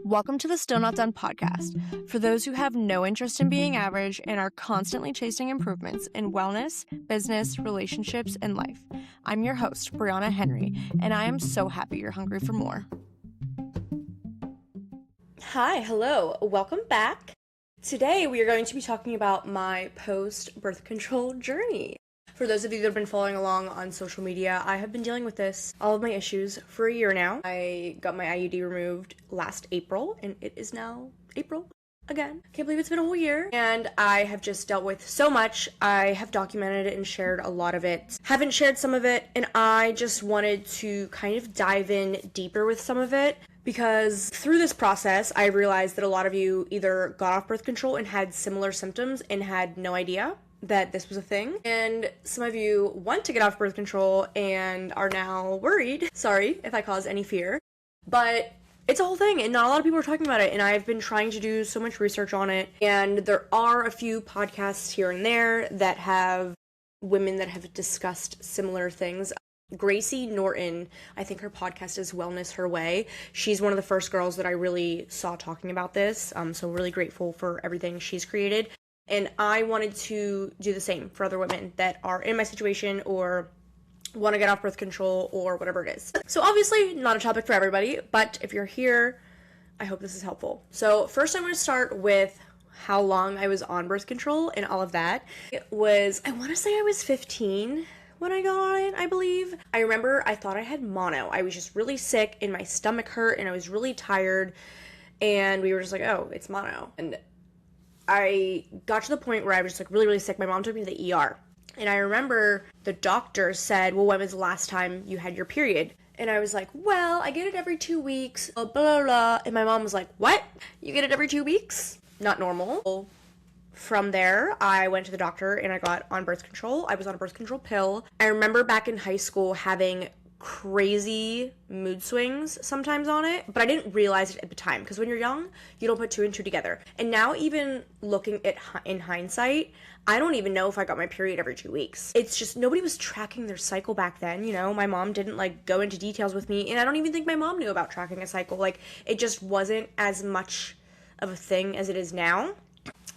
Welcome to the Still Not Done podcast for those who have no interest in being average and are constantly chasing improvements in wellness, business, relationships, and life. I'm your host, Brianna Henry, and I am so happy you're hungry for more. Hi, hello, welcome back. Today we are going to be talking about my post-birth control journey. For those of you that have been following along on social media, I have been dealing with all of my issues for a year now. I got my IUD removed last April, and it is now April again. Can't believe it's been a whole year. And I have just dealt with so much. I have documented it and shared a lot of it. Haven't shared some of it, and I just wanted to kind of dive in deeper with some of it. Because through this process, I realized that a lot of you either got off birth control and had similar symptoms and had no idea that this was a thing, and some of you want to get off birth control and are now worried. Sorry if I caused any fear, but it's a whole thing and not a lot of people are talking about it, and I've been trying to do so much research on it, and there are a few podcasts here and there that have women that have discussed similar things. Gracie Norton, I think her podcast is Wellness Her Way. She's one of the first girls that I really saw talking about this, so really grateful for everything she's created. And I wanted to do the same for other women that are in my situation or want to get off birth control or whatever it is. So obviously not a topic for everybody, but if you're here, I hope this is helpful. So first I'm going to start with how long I was on birth control and all of that. It was, I want to say I was 15 when I got on it, I believe. I remember I thought I had mono. I was just really sick and my stomach hurt and I was really tired, and we were just like, oh, it's mono. And I got to the point where I was just like really, really sick. My mom took me to the ER. And I remember the doctor said, well, when was the last time you had your period? And I was like, well, I get it every 2 weeks, blah, blah, blah. And my mom was like, what? You get it every 2 weeks? Not normal. From there, I went to the doctor and I got on birth control. I was on a birth control pill. I remember back in high school having crazy mood swings sometimes on it, but I didn't realize it at the time, because when you're young, you don't put two and two together. And now, even looking at in hindsight, I don't even know if I got my period every 2 weeks. It's just nobody was tracking their cycle back then, you know? My mom didn't go into details with me, and I don't even think my mom knew about tracking a cycle. It just wasn't as much of a thing as it is now.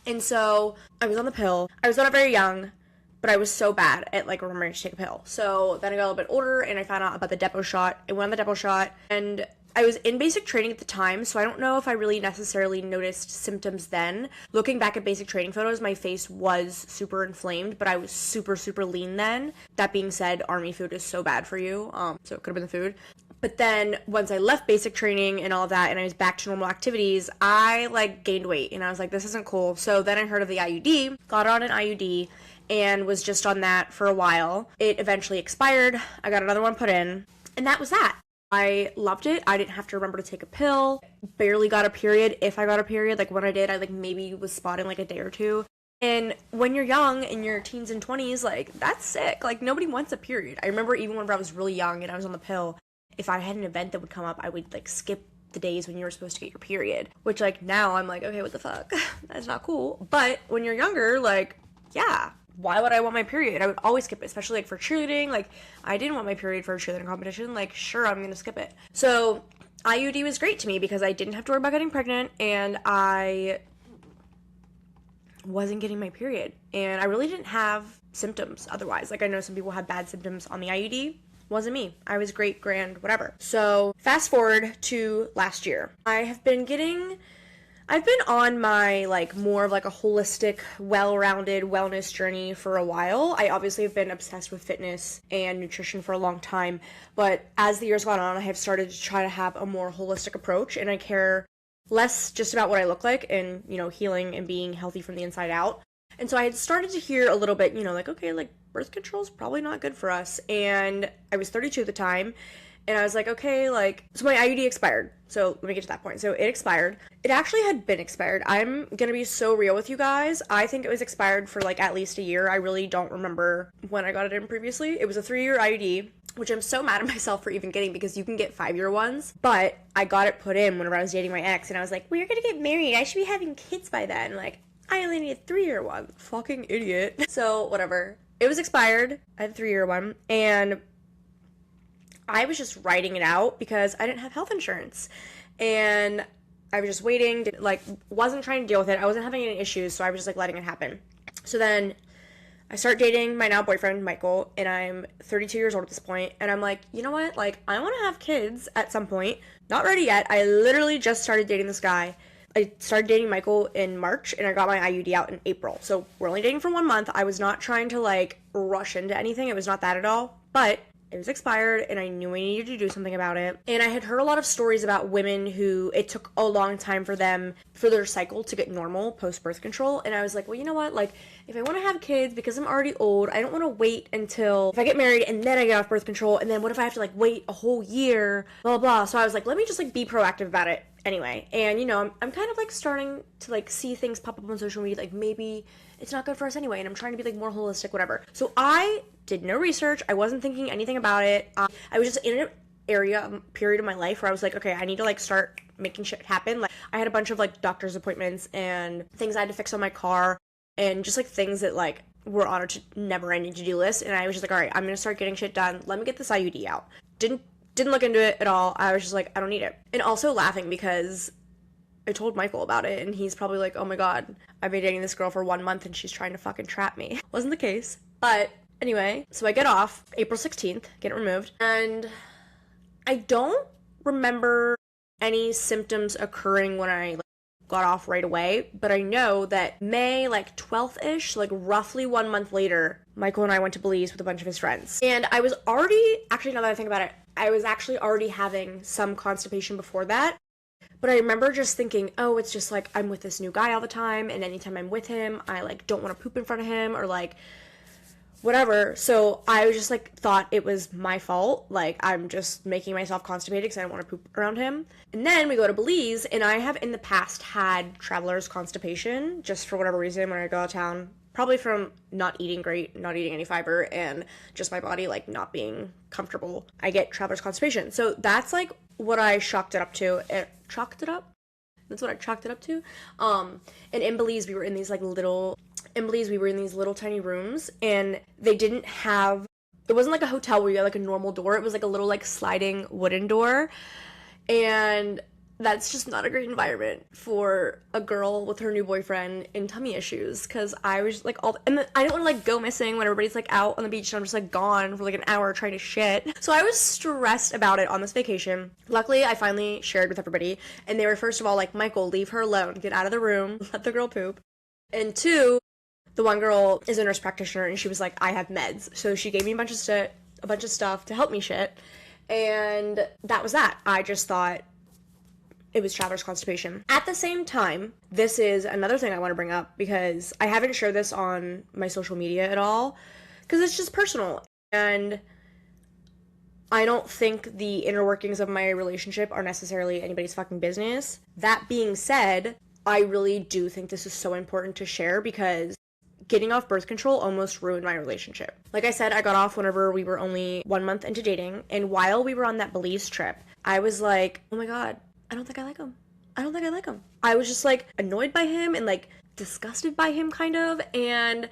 And so I was on the pill. I was on it very young, but I was so bad at remembering to take a pill. So then I got a little bit older and I found out about the depot shot. I went on the depot shot, and I was in basic training at the time, so I don't know if I really necessarily noticed symptoms then. Looking back at basic training photos, my face was super inflamed, but I was super, super lean then. That being said, Army food is so bad for you, so it could have been the food. But then once I left basic training and all of that and I was back to normal activities, I gained weight and I was like, this isn't cool. So then I heard of the IUD, got on an IUD, and was just on that for a while. It eventually expired. I got another one put in, and that was that. I loved it. I didn't have to remember to take a pill. Barely got a period. If I got a period, when I did, I maybe was spotting a day or two. And when you're young, in your teens and 20s, that's sick. Nobody wants a period. I remember even when I was really young and I was on the pill, if I had an event that would come up, I would skip the days when you were supposed to get your period. Which now I'm okay, what the fuck? That's not cool. But when you're younger, yeah, why would I want my period? I would always skip it, especially for cheerleading. I didn't want my period for a cheerleading competition. Sure, I'm gonna skip it. So IUD was great to me because I didn't have to worry about getting pregnant, and I wasn't getting my period. And I really didn't have symptoms otherwise. I know some people have bad symptoms on the IUD. Wasn't me. I was great, grand, whatever. So fast forward to last year. I've been on my more of a holistic, well-rounded wellness journey for a while. I obviously have been obsessed with fitness and nutrition for a long time, but as the years gone on, I have started to try to have a more holistic approach, and I care less just about what I look like and, healing and being healthy from the inside out. And so I had started to hear a little bit, okay, birth control is probably not good for us. And I was 32 at the time, and I was okay, so my IUD expired. So let me get to that point. So it expired. It actually had been expired. I'm gonna be so real with you guys. I think it was expired for at least a year. I really don't remember when I got it in previously. It was a 3-year IUD, which I'm so mad at myself for even getting, because you can get 5-year ones. But I got it put in whenever I was dating my ex, and I was like, we're gonna get married. I should be having kids by then. I only need a 3-year one. Fucking idiot. So whatever. It was expired. I had a 3-year one, and I was just writing it out because I didn't have health insurance. And I was just waiting, like, wasn't trying to deal with it. I wasn't having any issues, so I was just, like, letting it happen. So then I start dating my now boyfriend, Michael, and I'm 32 years old at this point, and I'm like, you know what? Like, I want to have kids at some point. Not ready yet. I literally just started dating this guy. I started dating Michael in March, and I got my IUD out in April. So we're only dating for 1 month. I was not trying to, like, rush into anything. It was not that at all. But it was expired, and I knew I needed to do something about it. And I had heard a lot of stories about women who it took a long time for them, for their cycle to get normal post-birth control. And I was like, well, you know what? Like, if I want to have kids, because I'm already old, I don't want to wait until if I get married and then I get off birth control, and then what if I have to, like, wait a whole year, blah, blah, blah. So I was like, let me just, like, be proactive about it anyway. And, you know, I'm kind of, like, starting to, like, see things pop up on social media, like, maybe it's not good for us anyway, and I'm trying to be, like, more holistic, whatever. So I did no research. I wasn't thinking anything about it. I was just in an period of my life where I was like, okay, I need to, like, start making shit happen. Like, I had a bunch of, like, doctor's appointments and things I had to fix on my car, and just, like, things that, like, were on a never-ending to-do list. And I was just like, all right, I'm gonna start getting shit done. Let me get this IUD out. Didn't look into it at all. I was just like, I don't need it. And also laughing because I told Michael about it, and he's probably like, oh my god, I've been dating this girl for 1 month and she's trying to fucking trap me. Wasn't the case. But anyway, so I get off April 16th, get it removed, and I don't remember any symptoms occurring when I, like, got off right away, but I know that May, like, 12th-ish, like, roughly 1 month later, Michael and I went to Belize with a bunch of his friends. And I was already, actually, now that I think about it, I was actually already having some constipation before that. But I remember just thinking, oh, it's just, like, I'm with this new guy all the time, and anytime I'm with him, I, like, don't want to poop in front of him, or, like, whatever. So I was just, like, thought it was my fault. Like, I'm just making myself constipated because I don't want to poop around him. And then we go to Belize, and I have in the past had traveler's constipation, just for whatever reason when I go out of town. Probably from not eating great, not eating any fiber, and just my body, like, not being comfortable. I get traveler's constipation. So that's, like, what I chalked it up to. That's what I chalked it up to. And in Belize, we were in these, like, little tiny rooms, and they didn't have, it wasn't like a hotel where you had, like, a normal door. It was, like, a little, like, sliding wooden door. And that's just not a great environment for a girl with her new boyfriend in tummy issues, because I was, like, and then I don't want to, like, go missing when everybody's, like, out on the beach and I'm just, like, gone for, like, an hour trying to shit. So I was stressed about it on this vacation. Luckily, I finally shared with everybody, and they were, first of all, like, Michael, leave her alone, get out of the room, let the girl poop. And two, the one girl is a nurse practitioner, and she was like, I have meds. So she gave me a bunch of stuff to help me shit, and that was that. I just thought it was traveler's constipation. At the same time, this is another thing I want to bring up, because I haven't shared this on my social media at all, because it's just personal, and I don't think the inner workings of my relationship are necessarily anybody's fucking business. That being said, I really do think this is so important to share, because getting off birth control almost ruined my relationship. Like I said, I got off whenever we were only 1 month into dating, and while we were on that Belize trip, I was like, oh my god, I don't think I like him. I was just, like, annoyed by him and, like, disgusted by him, kind of, and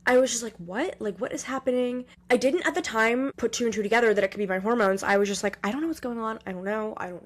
I was just like, what? Like, what is happening? I didn't at the time put two and two together that it could be my hormones. I was just like, I don't know what's going on. I don't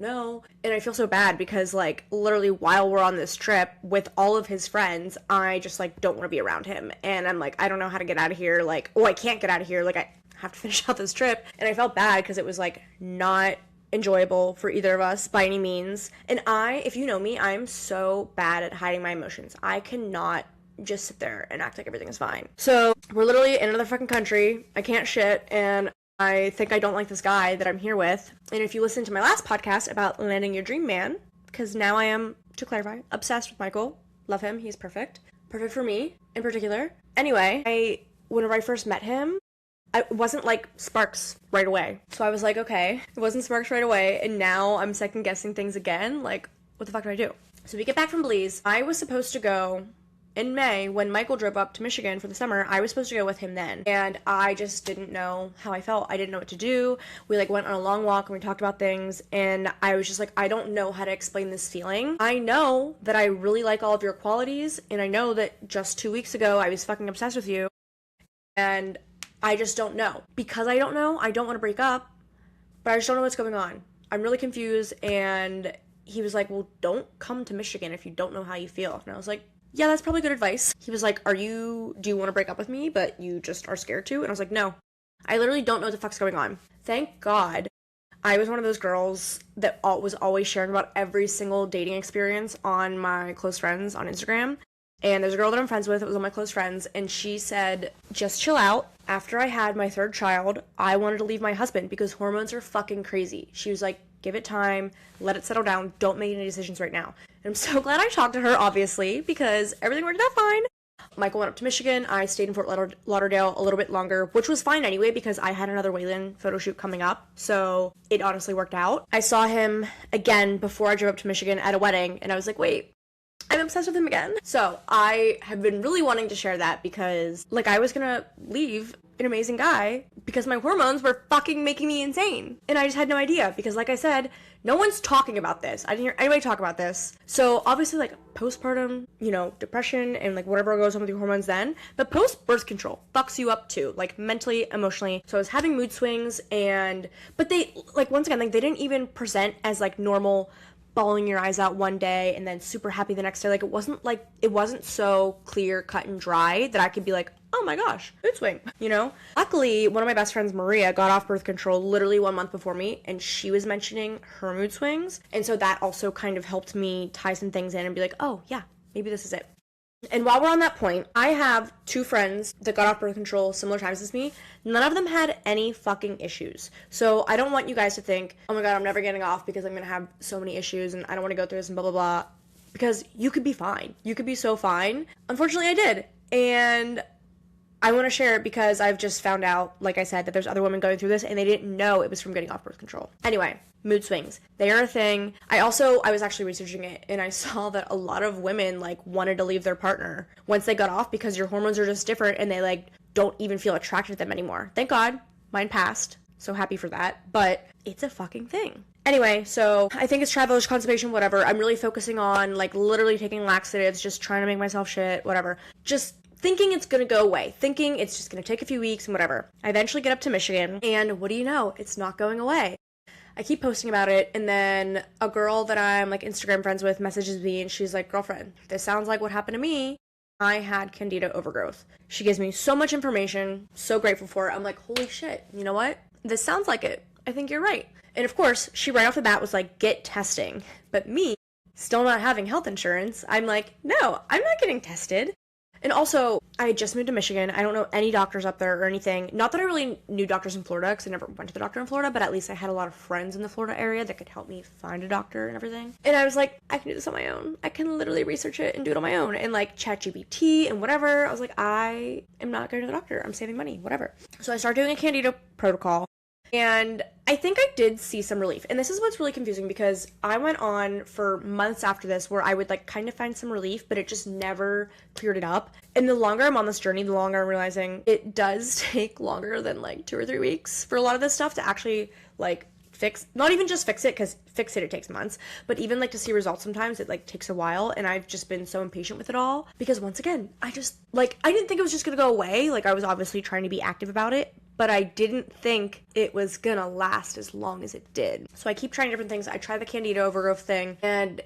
know. And I feel so bad because, like, literally while we're on this trip with all of his friends, I just, like, don't want to be around him. And I'm like, I don't know how to get out of here. Like, I can't get out of here. Like, I have to finish out this trip. And I felt bad because it was, like, not enjoyable for either of us by any means. And if you know me, I'm so bad at hiding my emotions. I cannot just sit there and act like everything is fine. So we're literally in another fucking country. I can't shit, and I think I don't like this guy that I'm here with. And if you listen to my last podcast about landing your dream man, because now I am, to clarify, obsessed with Michael. Love him. He's perfect. Perfect for me in particular. Anyway, whenever I first met him, it wasn't like sparks right away. So I was like, okay, it wasn't sparks right away, and now I'm second guessing things again. Like, what the fuck do I do? So we get back from Belize. I was supposed to go in May, when Michael drove up to Michigan for the summer. I was supposed to go with him then, and I just didn't know how I felt. I didn't know what to do. We, like, went on a long walk and we talked about things, and I was just like, I don't know how to explain this feeling. I know that I really like all of your qualities, and I know that just 2 weeks ago I was fucking obsessed with you, and I just don't know. Because I don't know, I don't want to break up, but I just don't know what's going on. I'm really confused, and he was like, well, don't come to Michigan if you don't know how you feel. And I was like, yeah, that's probably good advice. He was like, do you want to break up with me, but you just are scared to? And I was like, no, I literally don't know what the fuck's going on. Thank God I was one of those girls that was always sharing about every single dating experience on my close friends on Instagram. And there's a girl that I'm friends with, it was one of my close friends, and she said, just chill out. After I had my third child, I wanted to leave my husband because hormones are fucking crazy. She was like, give it time, let it settle down, don't make any decisions right now. And I'm so glad I talked to her, obviously, because everything worked out fine. Michael went up to Michigan. I stayed in Fort Lauderdale a little bit longer, which was fine anyway because I had another Waylon photo shoot coming up. So it honestly worked out. I saw him again before I drove up to Michigan at a wedding, and I was like, wait, I'm obsessed with him again. So I have been really wanting to share that because, like, I was gonna leave an amazing guy because my hormones were fucking making me insane. And I just had no idea because, like I said, no one's talking about this. I didn't hear anybody talk about this. So obviously, like, postpartum, depression and, like, whatever goes on with your hormones then. But post-birth control fucks you up too, like, mentally, emotionally. So I was having mood swings but they, like, once again, like, they didn't even present as, like, normal bawling your eyes out one day and then super happy the next day. Like, it wasn't so clear, cut and dry that I could be like, oh my gosh, mood swing, Luckily, one of my best friends, Maria, got off birth control literally 1 month before me, and she was mentioning her mood swings. And so that also kind of helped me tie some things in and be like, oh yeah, maybe this is it. And while we're on that point, I have 2 friends that got off birth control similar times as me. None of them had any fucking issues. So I don't want you guys to think, oh my god, I'm never getting off because I'm going to have so many issues and I don't want to go through this and blah, blah, blah. Because you could be fine. You could be so fine. Unfortunately, I did. And I want to share it because I've just found out, like I said, that there's other women going through this and they didn't know it was from getting off birth control. Anyway, mood swings. They are a thing. I was actually researching it and I saw that a lot of women, like, wanted to leave their partner once they got off because your hormones are just different and they, like, don't even feel attracted to them anymore. Thank God, mine passed. So happy for that. But it's a fucking thing. Anyway, so I think it's travelers, constipation, whatever. I'm really focusing on, like, literally taking laxatives, just trying to make myself shit, whatever. Just thinking it's gonna go away, thinking it's just gonna take a few weeks and whatever. I eventually get up to Michigan, and what do you know? It's not going away. I keep posting about it, and then a girl that I'm, like, Instagram friends with messages me, and she's like, girlfriend, this sounds like what happened to me. I had candida overgrowth. She gives me so much information, so grateful for it. I'm like, holy shit, you know what? This sounds like it. I think you're right. And of course, she right off the bat was like, get testing. But me, still not having health insurance, I'm like, no, I'm not getting tested. And also, I had just moved to Michigan. I don't know any doctors up there or anything. Not that I really knew doctors in Florida, because I never went to the doctor in Florida, but at least I had a lot of friends in the Florida area that could help me find a doctor and everything. And I was like, I can do this on my own. I can literally research it and do it on my own. And, like, ChatGPT and whatever. I was like, I am not going to the doctor. I'm saving money, whatever. So I started doing a candida protocol. And I think I did see some relief. And this is what's really confusing because I went on for months after this where I would, like, kind of find some relief, but it just never cleared it up. And the longer I'm on this journey, the longer I'm realizing it does take longer than, like, 2 or 3 weeks for a lot of this stuff to actually, like, fix, not even just fix it, because fix it takes months, but even, like, to see results sometimes it, like, takes a while. And I've just been so impatient with it all because, once again, I didn't think it was just gonna go away. Like, I was obviously trying to be active about it, but I didn't think it was gonna last as long as it did. So I keep trying different things. I tried the candida overgrowth thing, and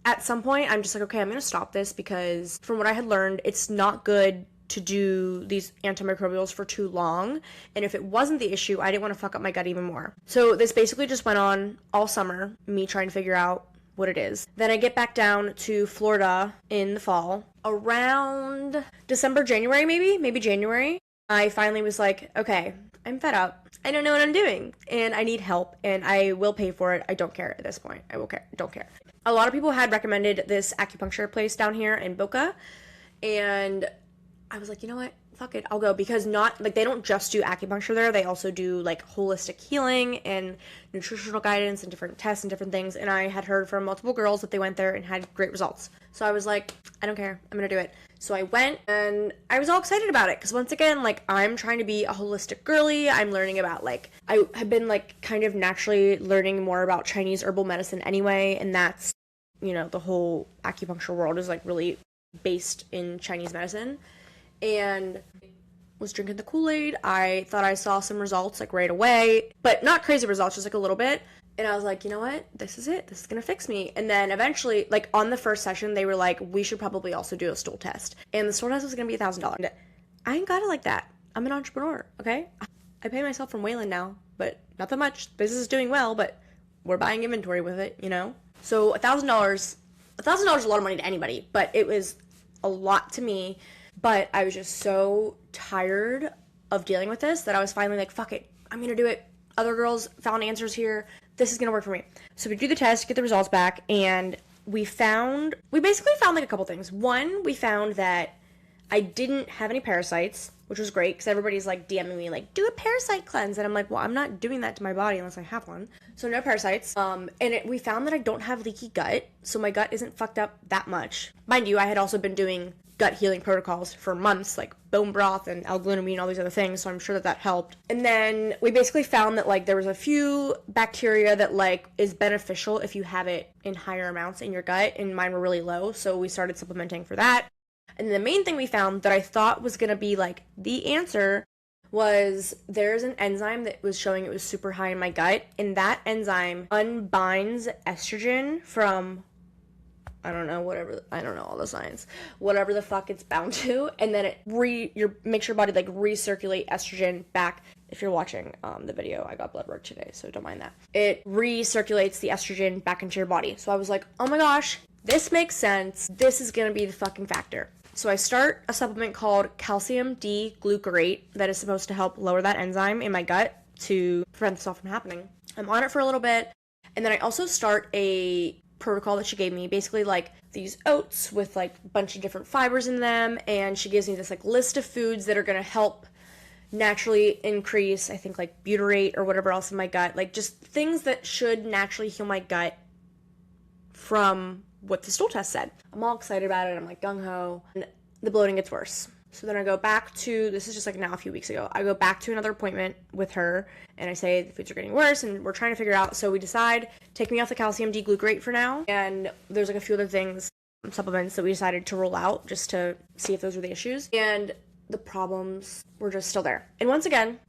at some point I'm just like, okay, I'm gonna stop this because from what I had learned, it's not good to do these antimicrobials for too long. And if it wasn't the issue, I didn't want to fuck up my gut even more. So this basically just went on all summer, me trying to figure out what it is. Then I get back down to Florida in the fall, around December, January, maybe January. I finally was like, okay, I'm fed up. I don't know what I'm doing and I need help and I will pay for it. I don't care at this point. Don't care. A lot of people had recommended this acupuncture place down here in Boca, and I was like, you know what? Fuck it, I'll go, because they don't just do acupuncture there, they also do, like, holistic healing and nutritional guidance and different tests and different things, and I had heard from multiple girls that they went there and had great results. So I was like, I don't care, I'm gonna do it. So I went, and I was all excited about it, because once again, like, I'm trying to be a holistic girly. I'm learning about, like, I have been, like, kind of naturally learning more about Chinese herbal medicine anyway, and that's, the whole acupuncture world is, like, really based in Chinese medicine. And was drinking the Kool-Aid. I thought I saw some results, like, right away, but not crazy results, just, like, a little bit. And I was like, you know what? This is it. This is going to fix me. And then eventually, like on the first session, they were like, we should probably also do a stool test. And the stool test was going to be $1,000. I ain't got it like that. I'm an entrepreneur, okay? I pay myself from Wayland now, but not that much. Business is doing well, but we're buying inventory with it, you know? So $1,000 is a lot of money to anybody, but it was a lot to me. But I was just so tired of dealing with this that I was finally like, fuck it. I'm going to do it. Other girls found answers here. This is going to work for me. So we do the test, get the results back, and we basically found like a couple things. One, we found that I didn't have any parasites, which was great because everybody's like DMing me like, do a parasite cleanse. And I'm like, well, I'm not doing that to my body unless I have one. So no parasites. We found that I don't have leaky gut. So my gut isn't fucked up that much. Mind you, I had also been doing gut healing protocols for months, like bone broth and L-glutamine, all these other things, so I'm sure that helped. And then we basically found that like there was a few bacteria that like is beneficial if you have it in higher amounts in your gut, and mine were really low, so we started supplementing for that. And the main thing we found that I thought was gonna be like the answer was there's an enzyme that was showing it was super high in my gut, and that enzyme unbinds estrogen from I don't know all the science, whatever the fuck it's bound to, and then it makes your body like recirculate estrogen back. If you're watching the video, I got blood work today, so don't mind that. It recirculates the estrogen back into your body. So I was like, oh my gosh, this makes sense. This is gonna be the fucking factor. So I start a supplement called calcium D-glucarate that is supposed to help lower that enzyme in my gut to prevent this all from happening. I'm on it for a little bit, and then I also start a protocol that she gave me, basically like these oats with like a bunch of different fibers in them, and she gives me this like list of foods that are going to help naturally increase, I think like butyrate or whatever else in my gut, like just things that should naturally heal my gut from what the stool test said. I'm all excited about it. I'm like gung-ho, and the bloating gets worse. So then I go back to, this is just like now a few weeks ago, I go back to another appointment with her, and I say the foods are getting worse, and we're trying to figure out, so we decide, take me off the calcium D-glucarate for now, and there's like a few other things, supplements that we decided to roll out just to see if those were the issues, and the problems were just still there. And once again,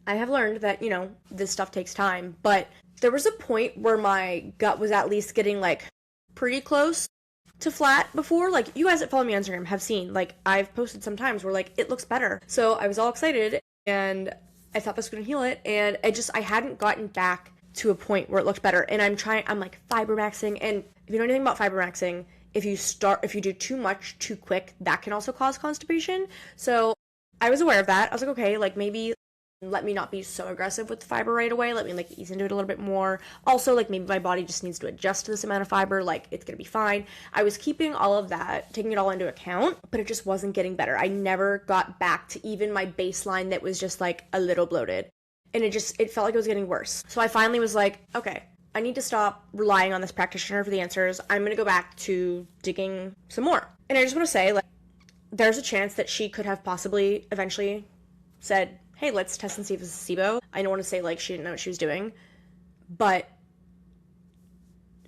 I have learned that, you know, this stuff takes time, but there was a point where my gut was at least getting like pretty close to flat before. Like, you guys that follow me on Instagram have seen, like, I've posted sometimes where like it looks better. So I was all excited, and I thought this was gonna heal it, and I hadn't gotten back to a point where it looked better. And I'm like fiber maxing, and if you know anything about fiber maxing, if you do too much too quick, that can also cause constipation. So I was aware of that. I was like, okay, like maybe let me not be so aggressive with the fiber right away. Let me like ease into it a little bit more. Also, like maybe my body just needs to adjust to this amount of fiber. Like, it's gonna be fine. I was keeping all of that, taking it all into account, but it just wasn't getting better. I never got back to even my baseline that was just like a little bloated. And it felt like it was getting worse. So I finally was like, okay, I need to stop relying on this practitioner for the answers. I'm gonna go back to digging some more. And I just wanna say, like, there's a chance that she could have possibly eventually said, hey, let's test and see if this is SIBO. I don't want to say, like, she didn't know what she was doing, but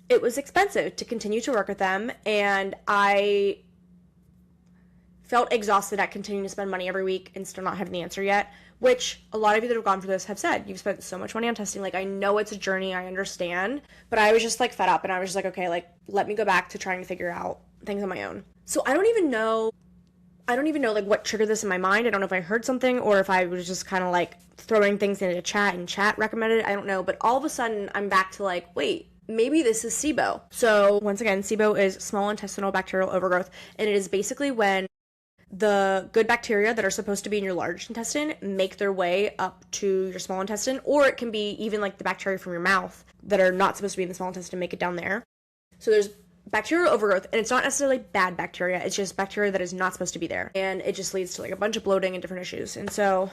it was expensive to continue to work with them, and I felt exhausted at continuing to spend money every week and still not having the answer yet, which a lot of you that have gone for this have said. You've spent so much money on testing. Like, I know it's a journey, I understand, but I was just, like, fed up, and I was just like, okay, like, let me go back to trying to figure out things on my own. So I don't even know, like, what triggered this in my mind. I don't know if I heard something or if I was just kind of, like, throwing things into chat and chat recommended it. I don't know. But all of a sudden, I'm back to, like, wait, maybe this is SIBO. So, once again, SIBO is small intestinal bacterial overgrowth. And it is basically when the good bacteria that are supposed to be in your large intestine make their way up to your small intestine. Or it can be even, like, the bacteria from your mouth that are not supposed to be in the small intestine make it down there. So, there's bacterial overgrowth, and it's not necessarily bad bacteria, it's just bacteria that is not supposed to be there, and it just leads to like a bunch of bloating and different issues. And so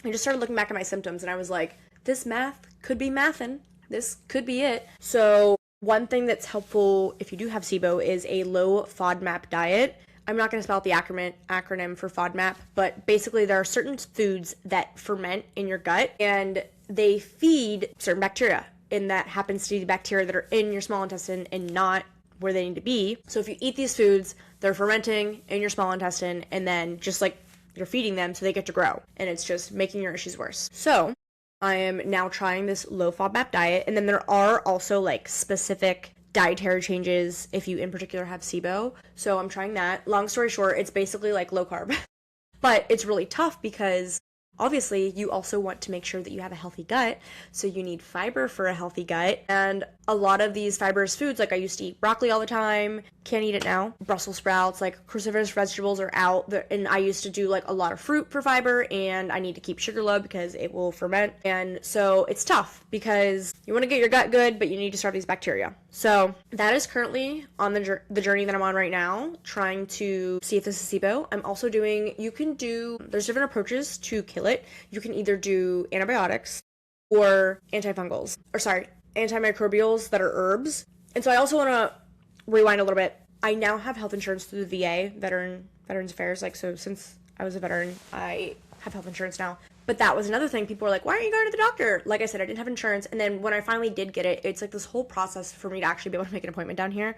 I just started looking back at my symptoms, and I was like, this math could be mathin', this could be it. So one thing that's helpful if you do have SIBO is a low FODMAP diet. I'm not going to spell out the acronym for FODMAP, but basically there are certain foods that ferment in your gut, and they feed certain bacteria, and that happens to be the bacteria that are in your small intestine and not where they need to be. So if you eat these foods, they're fermenting in your small intestine, and then just like you're feeding them so they get to grow, and it's just making your issues worse. So I am now trying this low FODMAP diet. And then there are also like specific dietary changes if you in particular have SIBO. So I'm trying that. Long story short, it's basically like low carb. But it's really tough because obviously you also want to make sure that you have a healthy gut. So you need fiber for a healthy gut. And a lot of these fibrous foods, like I used to eat broccoli all the time, can't eat it now. Brussels sprouts, like cruciferous vegetables are out. And I used to do like a lot of fruit for fiber, and I need to keep sugar low because it will ferment. And so it's tough because you want to get your gut good, but you need to starve these bacteria. So that is currently on the journey that I'm on right now, trying to see if this is SIBO. I'm also doing, there's different approaches to kill it. You can either do antibiotics or antimicrobials that are herbs. And so I also want to rewind a little bit. I now have health insurance through the VA, Veterans Affairs. Like, so since I was a veteran, I have health insurance now. But that was another thing. People were like, why aren't you going to the doctor? Like I said, I didn't have insurance. And then when I finally did get it, it's like this whole process for me to actually be able to make an appointment down here.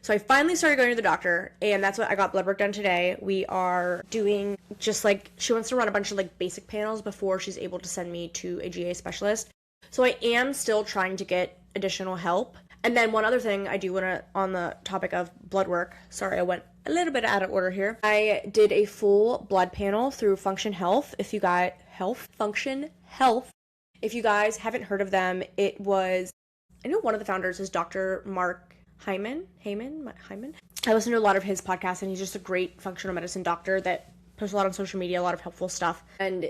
So I finally started going to the doctor, and that's what I got blood work done today. We are doing just like, she wants to run a bunch of like basic panels before she's able to send me to a GA specialist. So I am still trying to get additional help. And then one other thing I do want to, on the topic of blood work, sorry, I went a little bit out of order here. I did a full blood panel through Function Health. Function Health. If you guys haven't heard of them, I know one of the founders is Dr. Mark Hyman. I listen to a lot of his podcasts, and he's just a great functional medicine doctor that posts a lot on social media, a lot of helpful stuff. And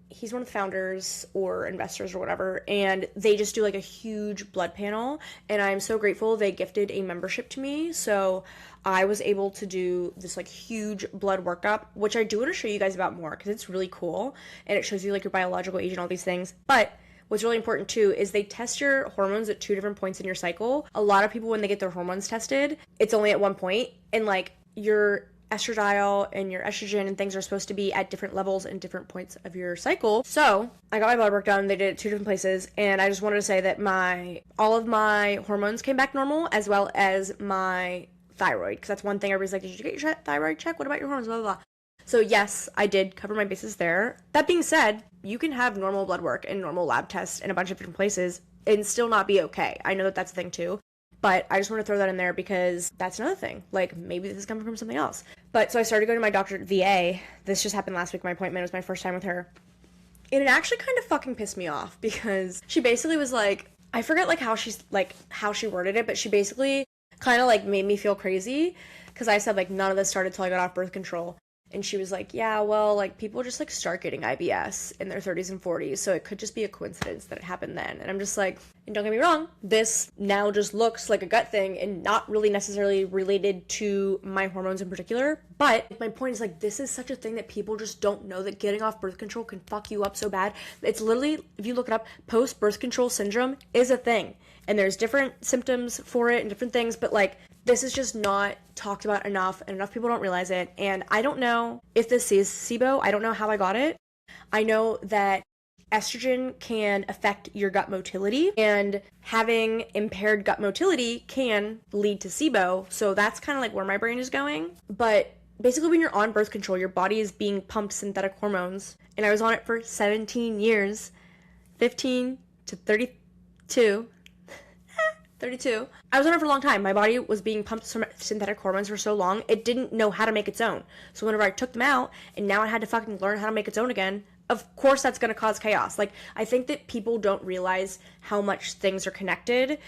he's one of the founders or investors or whatever, and they just do like a huge blood panel, and I'm so grateful they gifted a membership to me, so I was able to do this like huge blood workup, which I do want to show you guys about more because it's really cool, and it shows you like your biological age and all these things. But what's really important too is they test your hormones at 2 different points in your cycle. A lot of people, when they get their hormones tested, it's only at one point, and like your estradiol and your estrogen and things are supposed to be at different levels and different points of your cycle. So I got my blood work done. They did it at 2 different places, and I just wanted to say that all of my hormones came back normal, as well as my thyroid, because that's one thing everybody's like, did you get your thyroid check? What about your hormones? Blah, blah, blah. So yes, I did cover my bases there. That being said, you can have normal blood work and normal lab tests in a bunch of different places and still not be okay. I know that that's a thing too. But I just want to throw that in there because that's another thing. Like, maybe this is coming from something else. But so I started going to my doctor at VA. This just happened last week. My appointment was my first time with her. And it actually kind of fucking pissed me off because she basically was like, I forget like how she worded it, but she basically kind of like made me feel crazy because I said like none of this started till I got off birth control. And she was like, yeah, well, like, people just, like, start getting IBS in their 30s and 40s, so it could just be a coincidence that it happened then. And I'm just like, and don't get me wrong, this now just looks like a gut thing and not really necessarily related to my hormones in particular. But my point is, like, this is such a thing that people just don't know, that getting off birth control can fuck you up so bad. It's literally, if you look it up, post-birth control syndrome is a thing. And there's different symptoms for it and different things, but, like, this is just not talked about enough, and enough people don't realize it. And I don't know if this is SIBO. I don't know how I got it. I know that estrogen can affect your gut motility, and having impaired gut motility can lead to SIBO. So that's kind of like where my brain is going. But basically, when you're on birth control, your body is being pumped synthetic hormones. And I was on it for 17 years, 15 to 32. 32. I was on it for a long time. My body was being pumped synthetic hormones for so long, it didn't know how to make its own. So whenever I took them out, and now I had to fucking learn how to make its own again, of course that's going to cause chaos. Like, I think that people don't realize how much things are connected.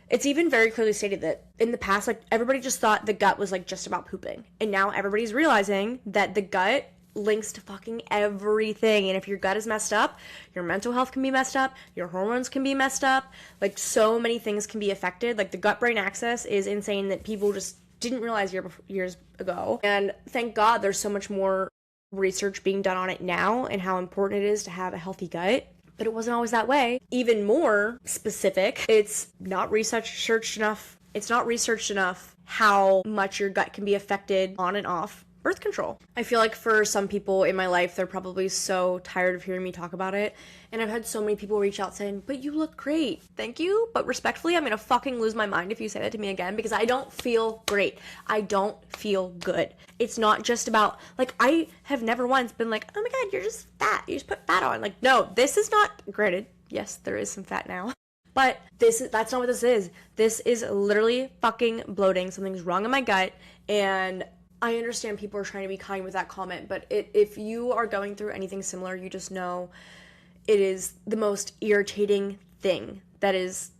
It's even very clearly stated that in the past, like, everybody just thought the gut was, like, just about pooping. And now everybody's realizing that the gut links to fucking everything. And if your gut is messed up, your mental health can be messed up, your hormones can be messed up, like, so many things can be affected. Like, the gut-brain axis is insane that people just didn't realize years ago. And thank God there's so much more research being done on it now and how important it is to have a healthy gut. But it wasn't always that way. Even more specific, it's not researched enough how much your gut can be affected on and off birth control. I feel like for some people in my life, they're probably so tired of hearing me talk about it. And I've had so many people reach out saying, but you look great. Thank you. But respectfully, I'm gonna fucking lose my mind if you say that to me again, because I don't feel great. I don't feel good. It's not just about, like, I have never once been like, oh my God, you're just fat. You just put fat on. Like, no, this is not, granted, yes, there is some fat now. But that's not what this is. This is literally fucking bloating. Something's wrong in my gut, and I understand people are trying to be kind with that comment, but if you are going through anything similar, you just know it is the most irritating thing. That is,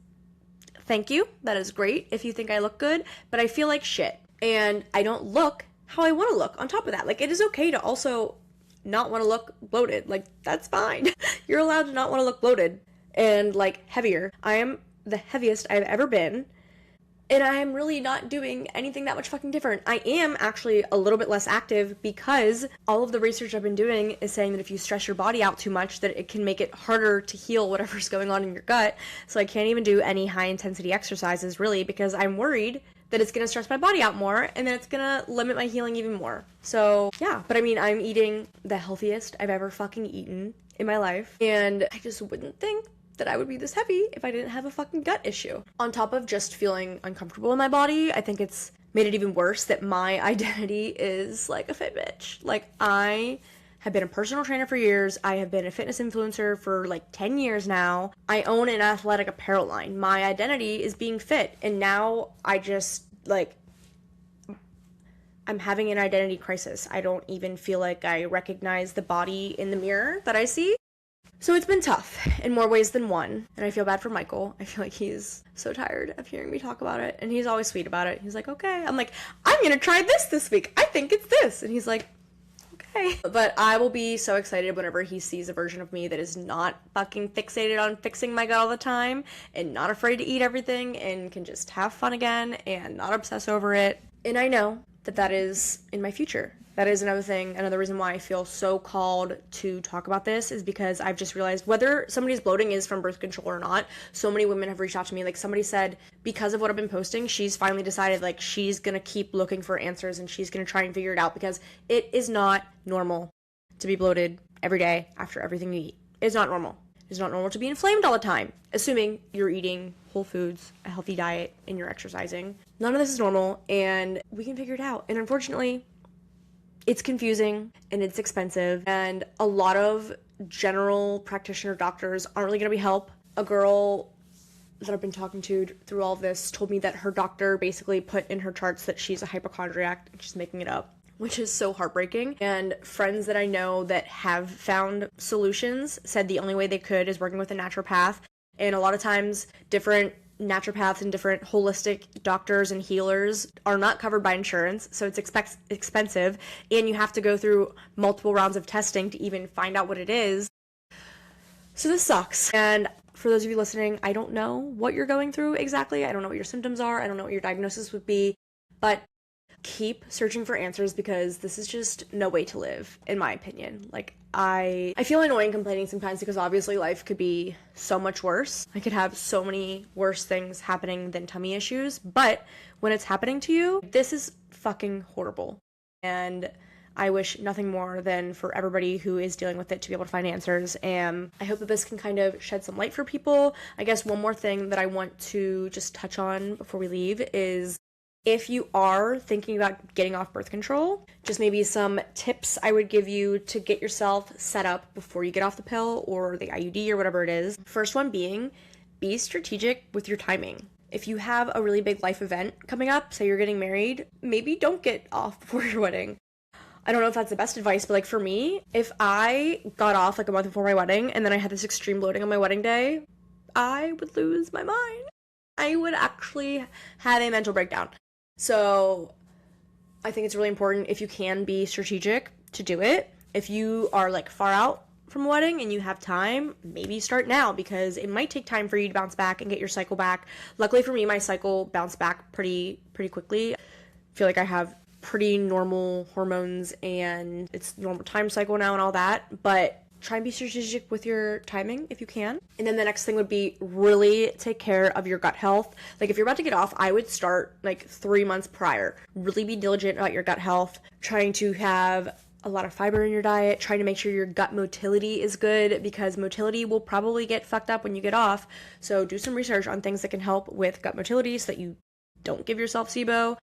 thank you, that is great if you think I look good, but I feel like shit, and I don't look how I want to look on top of that. Like, it is okay to also not want to look bloated. Like, that's fine. You're allowed to not want to look bloated and, like, heavier. I am the heaviest I've ever been, and I'm really not doing anything that much fucking different. I am actually a little bit less active because all of the research I've been doing is saying that if you stress your body out too much, that it can make it harder to heal whatever's going on in your gut. So I can't even do any high intensity exercises really, because I'm worried that it's gonna stress my body out more, and then it's gonna limit my healing even more. So yeah, but I mean, I'm eating the healthiest I've ever fucking eaten in my life, and I just wouldn't think that I would be this heavy if I didn't have a fucking gut issue. On top of just feeling uncomfortable in my body, I think it's made it even worse that my identity is like a fit bitch. Like, I have been a personal trainer for years. I have been a fitness influencer for like 10 years now. I own an athletic apparel line. My identity is being fit, and now I just, like, I'm having an identity crisis. I don't even feel like I recognize the body in the mirror that I see. So it's been tough in more ways than one, and I feel bad for Michael. I feel like he's so tired of hearing me talk about it, and he's always sweet about it. He's like, okay. I'm like, I'm gonna try this week. I think it's this. And he's like, okay. But I will be so excited whenever he sees a version of me that is not fucking fixated on fixing my gut all the time, and not afraid to eat everything, and can just have fun again, and not obsess over it. And I know that that is in my future. That is another reason why I feel so called to talk about this, is because I've just realized whether somebody's bloating is from birth control or not, so many women have reached out to me. Like, somebody said, because of what I've been posting, she's finally decided, like, she's gonna keep looking for answers, and she's gonna try and figure it out, because it is not normal to be bloated every day after everything you eat. It's not normal. It's not normal to be inflamed all the time, assuming you're eating whole foods, a healthy diet, and you're exercising. None of this is normal, and we can figure it out. And unfortunately, it's confusing and it's expensive, and a lot of general practitioner doctors aren't really gonna be help. A girl that I've been talking to through all of this told me that her doctor basically put in her charts that she's a hypochondriac, and she's making it up, which is so heartbreaking. And friends that I know that have found solutions said the only way they could is working with a naturopath, and a lot of times different naturopaths and different holistic doctors and healers are not covered by insurance, so it's expensive, and you have to go through multiple rounds of testing to even find out what it is. So this sucks. And for those of you listening, I don't know what you're going through exactly. I don't know what your symptoms are. I don't know what your diagnosis would be, but keep searching for answers, because this is just no way to live, in my opinion. Like, I feel annoying complaining sometimes, because obviously life could be so much worse. I could have so many worse things happening than tummy issues, but when it's happening to you, this is fucking horrible. And I wish nothing more than for everybody who is dealing with it to be able to find answers, and I hope that this can kind of shed some light for people. I guess one more thing that I want to just touch on before we leave is, if you are thinking about getting off birth control, just maybe some tips I would give you to get yourself set up before you get off the pill or the IUD or whatever it is. First one being, be strategic with your timing. If you have a really big life event coming up, say you're getting married, maybe don't get off before your wedding. I don't know if that's the best advice, but like for me, if I got off like a month before my wedding and then I had this extreme bloating on my wedding day, I would lose my mind. I would actually have a mental breakdown. So I think it's really important, if you can be strategic, to do it. If you are like far out from a wedding and you have time, maybe start now, because it might take time for you to bounce back and get your cycle back. Luckily for me, my cycle bounced back pretty quickly. I feel like I have pretty normal hormones and it's normal time cycle now and all that, but try and be strategic with your timing if you can. And then the next thing would be really take care of your gut health. Like if you're about to get off, I would start like 3 months prior. Really be diligent about your gut health, trying to have a lot of fiber in your diet, trying to make sure your gut motility is good, because motility will probably get fucked up when you get off. So do some research on things that can help with gut motility so that you don't give yourself SIBO.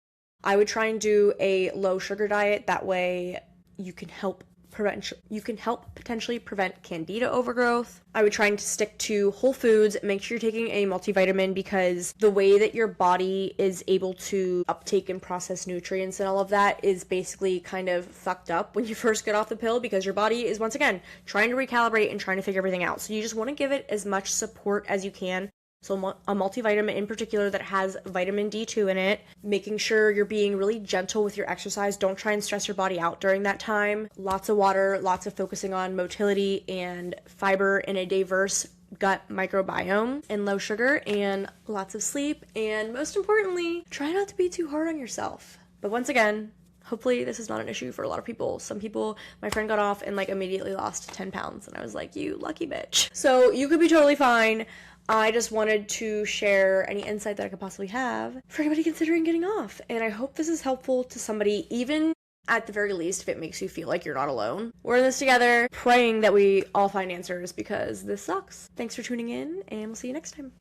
I would try and do a low sugar diet. That way you can help potentially prevent candida overgrowth. I would try and stick to whole foods. Make sure you're taking a multivitamin, because the way that your body is able to uptake and process nutrients and all of that is basically kind of fucked up when you first get off the pill, because your body is once again trying to recalibrate and trying to figure everything out. So you just want to give it as much support as you can. So a multivitamin in particular that has vitamin D2 in it, making sure you're being really gentle with your exercise. Don't try and stress your body out during that time. Lots of water, lots of focusing on motility and fiber in a diverse gut microbiome, and low sugar, and lots of sleep. And most importantly, try not to be too hard on yourself. But once again, hopefully this is not an issue for a lot of people. Some people, my friend got off and like immediately lost 10 pounds. And I was like, you lucky bitch. So you could be totally fine. I just wanted to share any insight that I could possibly have for anybody considering getting off. And I hope this is helpful to somebody, even at the very least, if it makes you feel like you're not alone. We're in this together, praying that we all find answers, because this sucks. Thanks for tuning in, and we'll see you next time.